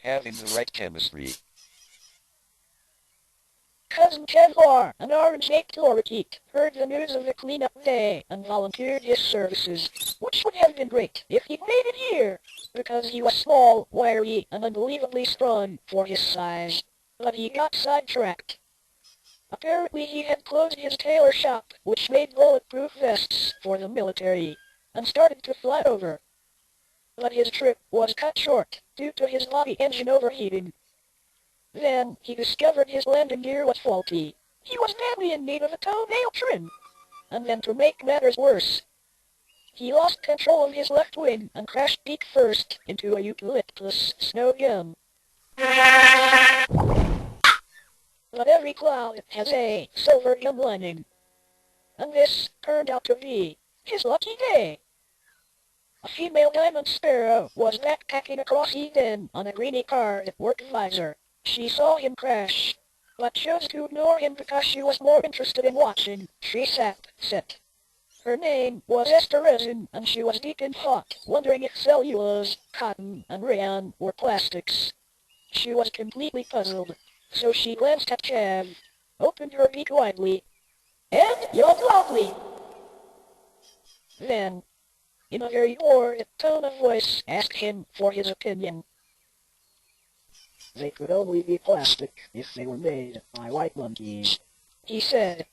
having the right chemistry. Cousin Kevlar, an orange-shaped lorikeet, heard the news of the cleanup day and volunteered his services, which would have been great if he'd made it here, because he was small, wiry, and unbelievably strong for his size. But he got sidetracked. Apparently he had closed his tailor shop, which made bulletproof vests for the military, and started to fly over. But his trip was cut short due to his lobby engine overheating. Then he discovered his landing gear was faulty. He was badly in need of a toenail trim. And then to make matters worse, he lost control of his left wing and crashed beak first into a eucalyptus snow gum. But every cloud has a silver gum lining. And this turned out to be his lucky day. A female diamond sparrow was backpacking across Eden on a greeny card work visor. She saw him crash, but chose to ignore him because she was more interested in watching. She sat. Her name was Esther Resin, and she was deep in thought, wondering if cellulose, cotton, and rayon were plastics. She was completely puzzled, so she glanced at Cav, opened her beak widely, and yawned loudly. Then, in a very bored tone of voice, asked him for his opinion. They could only be plastic if they were made by white monkeys, he said.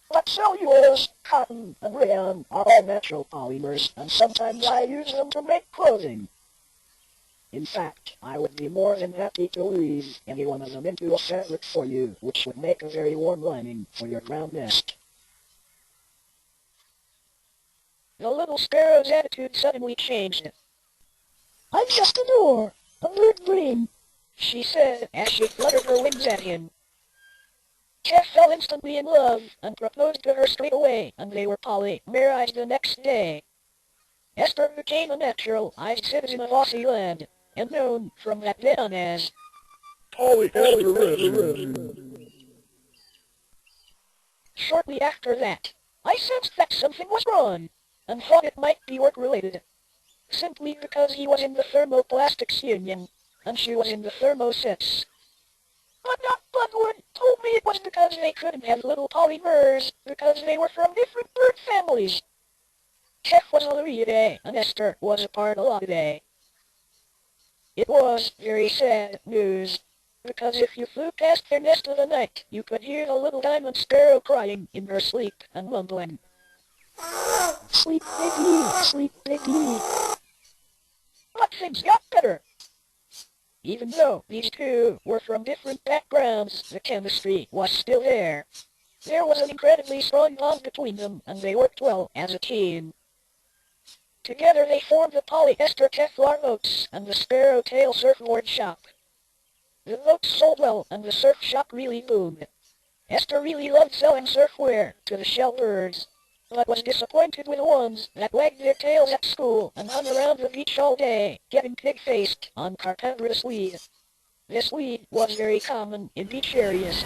But cellulose, cotton, and rayon are all natural polymers, and sometimes I use them to make clothing. In fact, I would be more than happy to weave any one of them into a fabric for you, which would make a very warm lining for your ground nest. The little sparrow's attitude suddenly changed. I'm just a door, a bird dream, she said as she fluttered her wings at him. Jeff fell instantly in love and proposed to her straight away, and they were polymerized the next day. Esther became a naturalized citizen of Aussie land, and known from that then on as Poly-mer. Shortly after that, I sensed that something was wrong, and thought it might be work-related. Simply because he was in the Thermo Plastics Union, and she was in the Thermosets. But Doc Bloodwood told me it was because they couldn't have little polymers, because they were from different bird families. Jeff was a Luriidae, and Esther was a Pardaloidae. It was very sad news, because if you flew past their nest of the night, you could hear the little diamond sparrow crying in her sleep and mumbling, Sleep, baby, sleep, baby. But things got better. Even though these two were from different backgrounds, the chemistry was still there. There was an incredibly strong bond between them, and they worked well as a team. Together they formed the polyester Kevlar boats and the Sparrow Tail surfboard shop. The boats sold well, and the surf shop really boomed. Esther really loved selling surfwear to the shellbirds, but was disappointed with the ones that wagged their tails at school and hung around the beach all day, getting pig-faced on carpenterous weed. This weed was very common in beach areas.